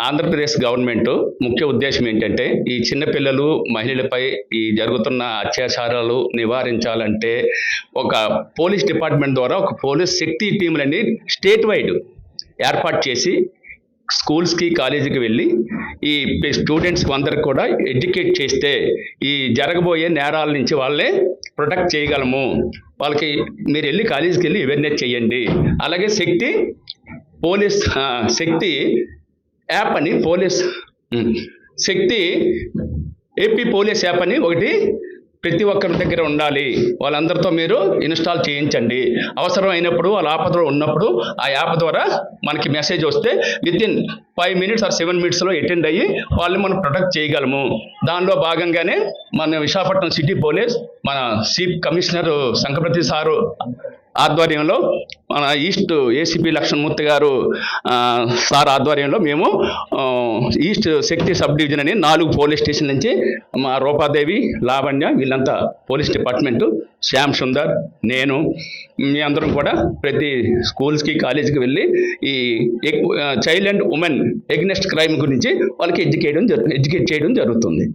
Andhra Pradesh government ముఖ్య ఉద్దేశం ఏంటంటే ఈ చిన్నపిల్లలు మహిళలపై ఈ జరుగుతున్న అత్యాచారాలు నివారించాలంటే ఒక పోలీస్ డిపార్ట్మెంట్ ద్వారా ఒక పోలీస్ శక్తి టీములని స్టేట్ వైడ్ ఏర్పాటు చేసి స్కూల్స్కి కాలేజీకి వెళ్ళి ఈ స్టూడెంట్స్కి అందరికి కూడా ఎడ్యుకేట్ చేస్తే ఈ జరగబోయే నేరాల నుంచి వాళ్ళే ప్రొటెక్ట్ చేయగలము. వాళ్ళకి మీరు వెళ్ళి కాలేజీకి వెళ్ళి అవేర్నెస్ చేయండి. అలాగే శక్తి యాప్ అని శక్తి ఏపీ పోలీస్ యాప్ అని ఒకటి ప్రతి ఒక్కరి దగ్గర ఉండాలి. వాళ్ళందరితో మీరు ఇన్స్టాల్ చేయించండి. అవసరం అయినప్పుడు వాళ్ళ ఆపదలో ఉన్నప్పుడు ఆ యాప్ ద్వారా మనకి మెసేజ్ వస్తే వితిన్ 5 minutes or 7 minutesలో అటెండ్ అయ్యి వాళ్ళని మనం ప్రొటెక్ట్ చేయగలము. దానిలో భాగంగానే మన విశాఖపట్నం సిటీ పోలీస్ మన చీఫ్ కమిషనర్ శంకరప్రతి సారు ఆధ్వర్యంలో మన ఈస్ట్ ఏసీపీ లక్ష్మణమూర్తి గారు సార్ ఆధ్వర్యంలో మేము ఈస్ట్ శక్తి సబ్ డివిజన్ అని 4 పోలీస్ స్టేషన్ నుంచి మా రూపాదేవి, లావణ్య వీళ్ళంతా పోలీస్ డిపార్ట్మెంటు, శ్యామ్ సుందర్, నేను మీ అందరం కూడా ప్రతి స్కూల్స్కి కాలేజీకి వెళ్ళి ఈ child and women against crime గురించి వాళ్ళకి ఎడ్యుకేట్ చేయడం జరుగుతుంది.